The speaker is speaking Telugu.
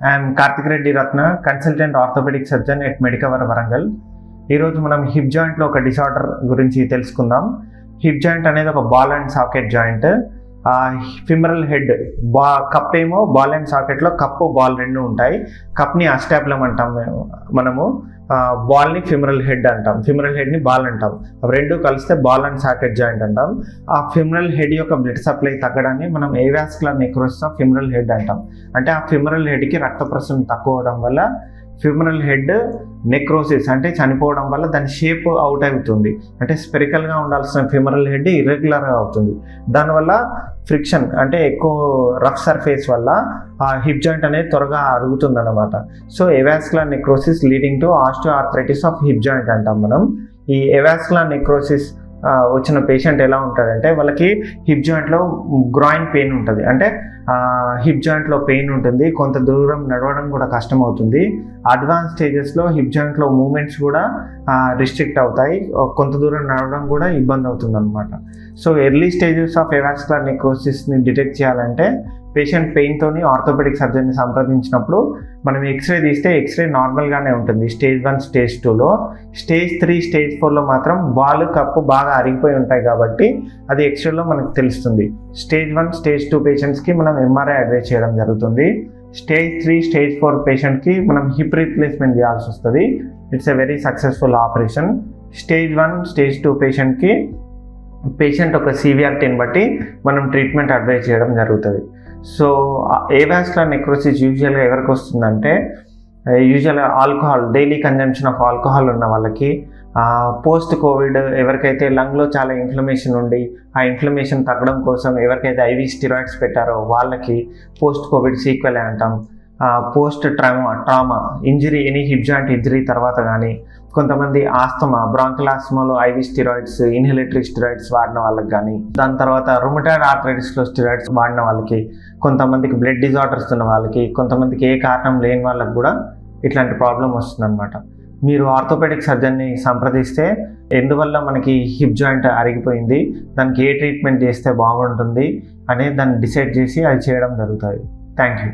I'm Karthik Reddy Ratna, consultant orthopaedic surgeon at Medicover Warangal. ఈరోజు మనం హిప్ జాయింట్లో ఒక డిసార్డర్ గురించి తెలుసుకుందాం. హిప్ జాయింట్ అనేది ఒక ball and socket joint. Femoral head cup ఏమో బాల్ అండ్ సాకెట్లో కప్పు బాల్ రెండు ఉంటాయి. కప్ని అస్టాప్లం అంటాం మనము, బాల్ని ఫిమరల్ హెడ్ అంటాం, ఫిమరల్ హెడ్ని బాల్ అంటాం. అవి రెండు కలిస్తే బాల్ అండ్ సాకెట్ జాయింట్ అంటాం. ఆ ఫిమరల్ హెడ్ యొక్క బ్లడ్ సప్లై తగ్గడాన్ని మనం avascular necrosis of femoral head అంటాం. అంటే ఆ ఫిమరల్ హెడ్కి రక్త ప్రసరణ తక్కువ అవడం వల్ల ఫిమరల్ హెడ్ నెక్రోసిస్ అంటే చనిపోవడం వల్ల దాని షేప్ అవుట్ అవుతుంది. అంటే స్పెరికల్గా ఉండాల్సిన ఫిమరల్ హెడ్ ఇర్రెగ్యులర్గా అవుతుంది. దానివల్ల ఫ్రిక్షన్ అంటే ఎక్కువ రఫ్ సర్ఫేస్ వల్ల ఆ హిప్ జాయింట్ అనేది త్వరగా అరుగుతుంది అనమాట. So avascular necrosis leading to osteoarthritis of hip joint అంటాం మనం. ఈ ఏవాస్కులర్ నెక్రోసిస్ వచ్చిన పేషెంట్ ఎలా ఉంటాడంటే వాళ్ళకి హిప్ జాయింట్లో గ్రాయిన్ పెయిన్ ఉంటుంది. అంటే హిప్ జాయింట్లో పెయిన్ ఉంటుంది, కొంత దూరం నడవడం కూడా కష్టం అవుతుంది. అడ్వాన్స్ స్టేజెస్లో హిప్ జాయింట్లో మూమెంట్స్ కూడా రిస్ట్రిక్ట్ అవుతాయి, కొంత దూరం నడవడం కూడా ఇబ్బంది అవుతుంది అనమాట. So early stages of avascular నెక్రోసిస్ని డిటెక్ట్ చేయాలంటే పేషెంట్ పెయిన్తోని ఆర్థోపెడిక్ సర్జన్ని సంప్రదించినప్పుడు మనం ఎక్స్రే తీస్తే ఎక్స్రే నార్మల్గానే ఉంటుంది స్టేజ్ 1 స్టేజ్ 2లో. స్టేజ్ 3 స్టేజ్ 4లో మాత్రం బాల్ కప్పు బాగా అరిగిపోయి ఉంటాయి కాబట్టి అది ఎక్స్రేలో మనకు తెలుస్తుంది. స్టేజ్ 1 స్టేజ్ 2 పేషెంట్స్కి మనం ఎంఆర్ఐ అడ్వైజ్ చేయడం జరుగుతుంది. స్టేజ్ 3 స్టేజ్ 4 పేషెంట్కి మనం హిప్ రీప్లేస్మెంట్ చేయాల్సి వస్తుంది. It's a very successful operation. Stage 1 stage 2 పేషెంట్కి పేషెంట్ ఒక సివియారిటీని బట్టి మనం ట్రీట్మెంట్ అడ్వైజ్ చేయడం జరుగుతుంది. సో ఏవాస్కులర్ నెక్రోసిస్ యూజువల్గా ఎవరికి వస్తుందంటే యూజువల్గా alcohol, daily consumption of alcohol ఉన్న వాళ్ళకి, పోస్ట్ కోవిడ్ ఎవరికైతే లంగ్లో చాలా ఇన్ఫ్లమేషన్ ఉండి ఆ ఇన్ఫ్లమేషన్ తగ్గడం కోసం ఎవరికైతే ఐవి స్టిరాయిడ్స్ పెట్టారో వాళ్ళకి పోస్ట్ కోవిడ్ సీక్వెల్ అంటాం. Post trauma injury, any hip joint injury తర్వాత కానీ, కొంతమంది asthma, branchial ఆస్తమాలో IV steroids, ఇన్హలేటరీ steroids వాడిన వాళ్ళకి కానీ, దాని తర్వాత రుమటాయిడ్ ఆర్థరైటిస్లో స్టిరాయిడ్స్ వాడిన వాళ్ళకి, కొంతమందికి బ్లడ్ డిజార్డర్స్ ఉన్న వాళ్ళకి, కొంతమందికి ఏ కారణం లేని వాళ్ళకి కూడా ఇట్లాంటి ప్రాబ్లం వస్తుందన్నమాట. మీరు ఆర్థోపెడిక్ సర్జన్ని సంప్రదిస్తే ఎందువల్ల మనకి హిప్ జాయింట్ అరిగిపోయింది, దానికి ఏ ట్రీట్మెంట్ చేస్తే బాగుంటుంది అనేది దాన్ని డిసైడ్ చేసి అది చేయడం జరుగుతుంది. Thank you.